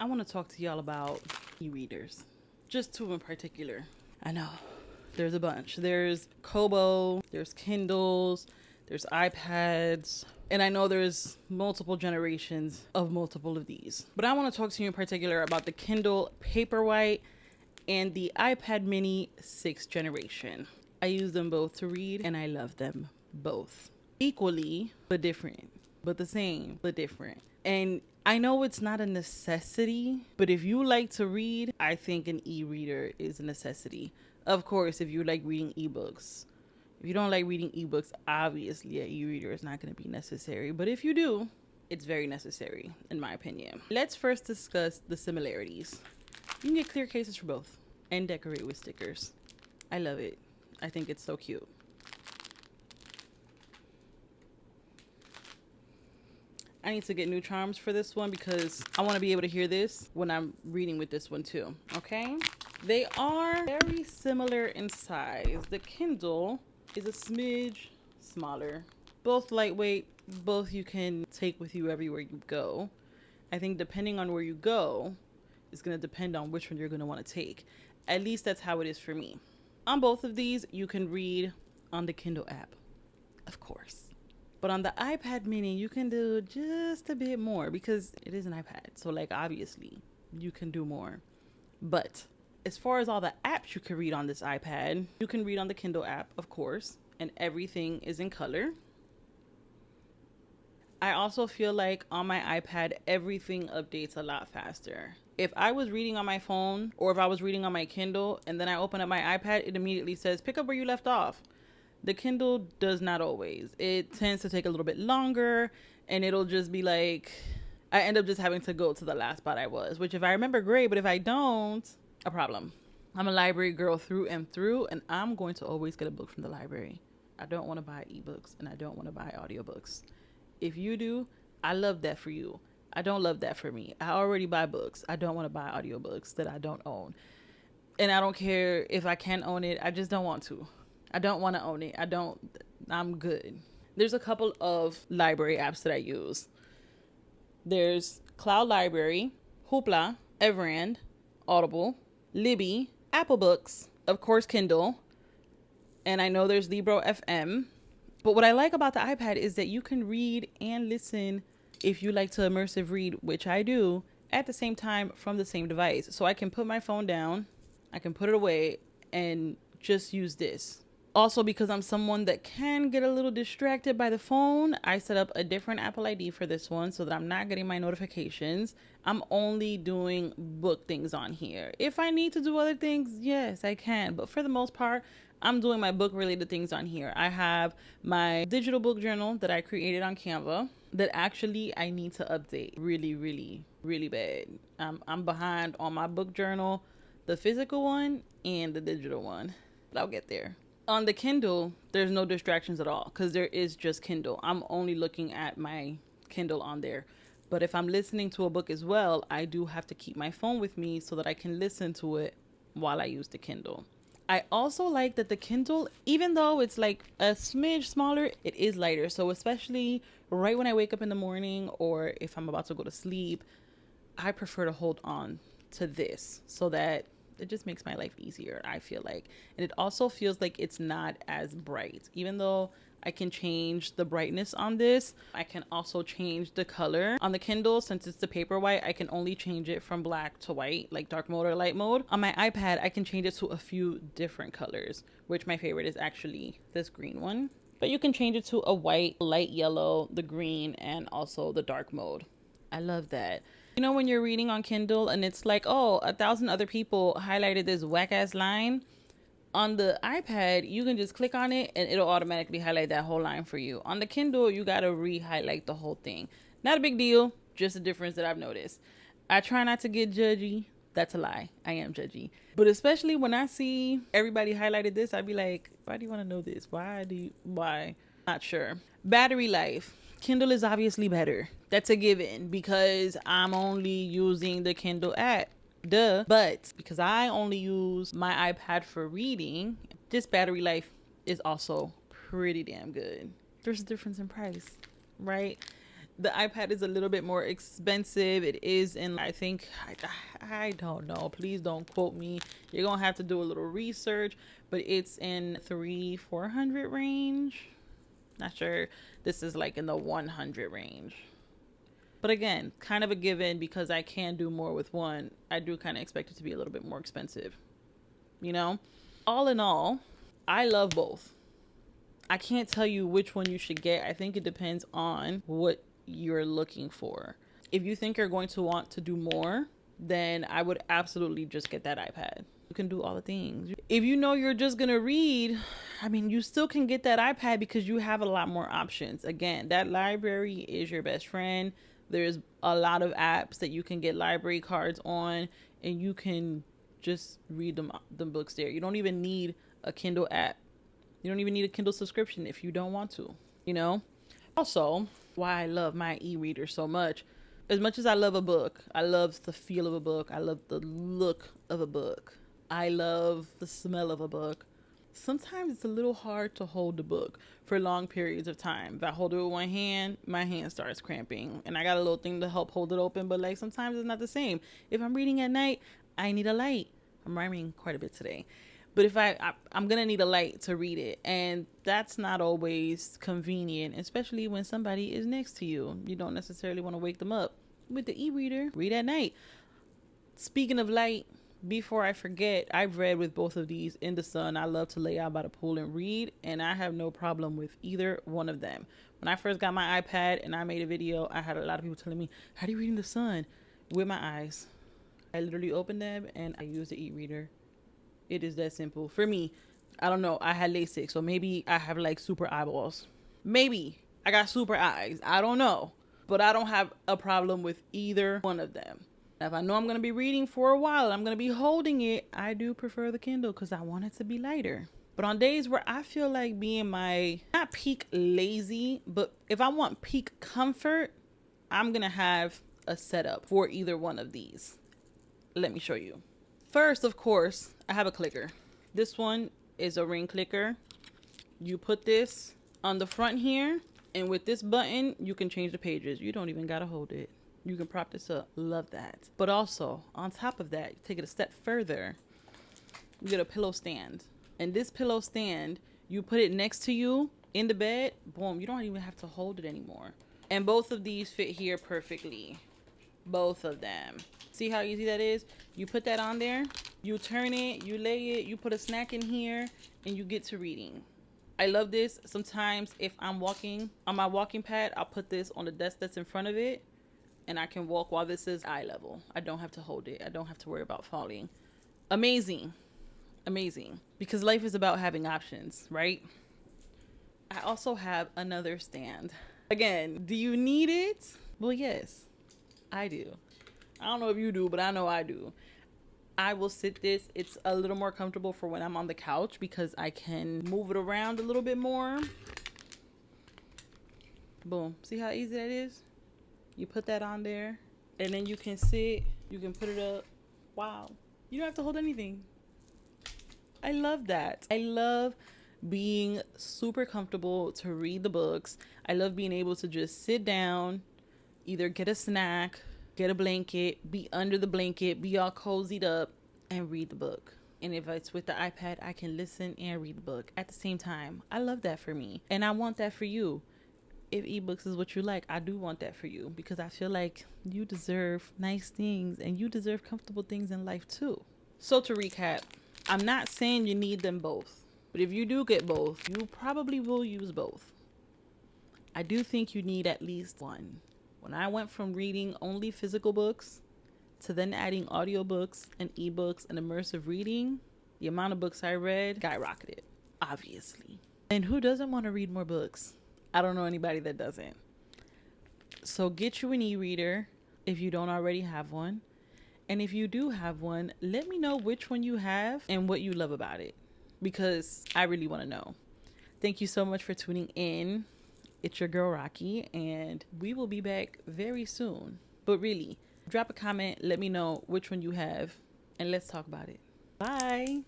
want to talk to y'all about e-readers. Just two in particular. I know there's a bunch. There's Kobo, there's Kindles, there's iPads, and I know there's multiple generations of multiple of these. But I want to talk to you in particular about the Kindle Paperwhite and the iPad Mini 6th generation. I use them both to read, and I love them both. Equally, but different. But the same, but different. And I know it's not a necessity, but if you like to read, I think an e-reader is a necessity. Of course, if you like reading ebooks. If you don't like reading ebooks, obviously an e-reader is not going to be necessary. But if you do, it's very necessary, in my opinion. Let's first discuss the similarities. You can get clear cases for both and decorate with stickers. I love it. I think it's so cute. I need to get new charms for this one because I want to be able to hear this when I'm reading with this one too, okay? They are very similar in size. The Kindle is a smidge smaller. Both lightweight, both you can take with you everywhere you go. I think depending on where you go, it's going to depend on which one you're going to want to take. At least that's how it is for me. On both of these, you can read on the Kindle app, of course. But on the iPad mini, you can do just a bit more because it is an iPad. So like, obviously you can do more. But as far as all the apps you can read on this iPad, you can read on the Kindle app, of course, and everything is in color. I also feel like on my iPad, everything updates a lot faster. If I was reading on my phone or if I was reading on my Kindle and then I open up my iPad, it immediately says, pick up where you left off. The Kindle does not always. It tends to take a little bit longer and it'll just be like, I end up just having to go to the last spot I was, which if I remember, great, but if I don't, a problem. I'm a library girl through and through, and I'm going to always get a book from the library. I don't want to buy ebooks and I don't want to buy audiobooks. If you do, I love that for you. I don't love that for me. I already buy books. I don't want to buy audiobooks that I don't own. And I don't care if I can own it. I just don't want to. I don't want to own it. I'm good. There's a couple of library apps that I use. There's CloudLibrary, Hooplah, Everand, Audible, Libby, Apple Books, of course Kindle, and I know there's LibroFM. But what I like about the iPad is that you can read and listen if you like to immersive read, which I do, at the same time from the same device. So I can put my phone down, I can put it away, and just use this. Also, because I'm someone that can get a little distracted by the phone, I set up a different Apple ID for this one so that I'm not getting my notifications. I'm only doing book things on here. If I need to do other things, yes, I can. But for the most part, I'm doing my book related things on here. I have my digital book journal that I created on Canva that actually I need to update really, really, really bad. I'm behind on my book journal, the physical one and the digital one. But I'll get there. On the Kindle, there's no distractions at all because there is just Kindle. I'm only looking at my Kindle on there. But if I'm listening to a book as well, I do have to keep my phone with me so that I can listen to it while I use the Kindle. I also like that the Kindle, even though it's like a smidge smaller, it is lighter. So especially right when I wake up in the morning or if I'm about to go to sleep, I prefer to hold on to this so that it just makes my life easier, I feel like. And it also feels like it's not as bright. Even though I can change the brightness on this, I can also change the color. On the Kindle, since it's the Paperwhite, I can only change it from black to white, like dark mode or light mode. On my iPad, I can change it to a few different colors, which my favorite is actually this green one. But you can change it to a white, light yellow, the green, and also the dark mode. I love that. You know when you're reading on Kindle and it's like, oh, 1,000 other people highlighted this whack ass line? On the iPad, you can just click on it and it'll automatically highlight that whole line for you. On the Kindle, you gotta re-highlight the whole thing. Not a big deal, just a difference that I've noticed. I try not to get judgy. That's a lie. I am judgy. But especially when I see everybody highlighted this, I'd be like, why do you want to know this? Why? Not sure. Battery life. Kindle is obviously better. That's a given because I'm only using the Kindle app. Duh. But because I only use my iPad for reading, this battery life is also pretty damn good. There's a difference in price, right? The iPad is a little bit more expensive. It is in, I think, I don't know. Please don't quote me. You're going to have to do a little research, but it's in 300-400 range. Not sure. This is like in the 100 range. But again, kind of a given because I can do more with one. I do kind of expect it to be a little bit more expensive. You know? All in all, I love both. I can't tell you which one you should get. I think it depends on what you're looking for. If you think you're going to want to do more, then I would absolutely just get that iPad. You can do all the things. If you know you're just going to read, I mean, you still can get that iPad because you have a lot more options. Again, that library is your best friend. There's a lot of apps that you can get library cards on, and you can just read the books there. You don't even need a Kindle app. You don't even need a Kindle subscription if you don't want to, you know? Also, why I love my e-reader so much as I love a book, I love the feel of a book. I love the look of a book. I love the smell of a book. Sometimes it's a little hard to hold the book for long periods of time. If I hold it with one hand, my hand starts cramping. And I got a little thing to help hold it open, but like sometimes it's not the same. If I'm reading at night, I need a light. I'm rhyming quite a bit today. But if I'm going to need a light to read it. And that's not always convenient, especially when somebody is next to you. You don't necessarily want to wake them up. With the e-reader, read at night. Speaking of light, before I forget, I've read with both of these in the sun. I love to lay out by the pool and read, and I have no problem with either one of them. When I first got my iPad and I made a video, I had a lot of people telling me, how do you read in the sun? With my eyes. I literally opened them and I use the e-reader. It is that simple. For me, I don't know. I had LASIK, so maybe I have like super eyeballs. Maybe I got super eyes. I don't know. But I don't have a problem with either one of them. Now, if I know I'm going to be reading for a while, I'm going to be holding it, I do prefer the Kindle because I want it to be lighter. But on days where I feel like being not peak lazy, but if I want peak comfort, I'm going to have a setup for either one of these. Let me show you. First, of course, I have a clicker. This one is a ring clicker. You put this on the front here, and with this button, you can change the pages. You don't even gotta hold it. You can prop this up. Love that. But also, on top of that, you take it a step further. You get a pillow stand. And this pillow stand, you put it next to you in the bed. Boom, you don't even have to hold it anymore. And both of these fit here perfectly. Both of them. See how easy that is? You put that on there, you turn it, you lay it, you put a snack in here, and you get to reading. I love this. Sometimes if I'm walking on my walking pad, I'll put this on the desk that's in front of it, and I can walk while this is eye level. I don't have to hold it. I don't have to worry about falling. Amazing. Amazing. Because life is about having options, right? I also have another stand. Again, do you need it? Well, yes, I do. I don't know if you do, but I know I do. I will sit this. It's a little more comfortable for when I'm on the couch because I can move it around a little bit more. Boom. See how easy that is? You put that on there and then you can sit. You can put it up. Wow. You don't have to hold anything. I love that. I love being super comfortable to read the books. I love being able to just sit down, either get a snack, get a blanket, be under the blanket, be all cozied up, and read the book. And if it's with the iPad, I can listen and read the book at the same time. I love that for me. And I want that for you. If ebooks is what you like, I do want that for you because I feel like you deserve nice things and you deserve comfortable things in life too. So to recap, I'm not saying you need them both, but if you do get both, you probably will use both. I do think you need at least one. When I went from reading only physical books to then adding audiobooks and ebooks and immersive reading, the amount of books I read skyrocketed, obviously. And who doesn't want to read more books? I don't know anybody that doesn't. So get you an e-reader if you don't already have one. And if you do have one, let me know which one you have and what you love about it, because I really want to know. Thank you so much for tuning in. It's your girl Rocky, and we will be back very soon. But really, drop a comment, let me know which one you have, and let's talk about it. Bye.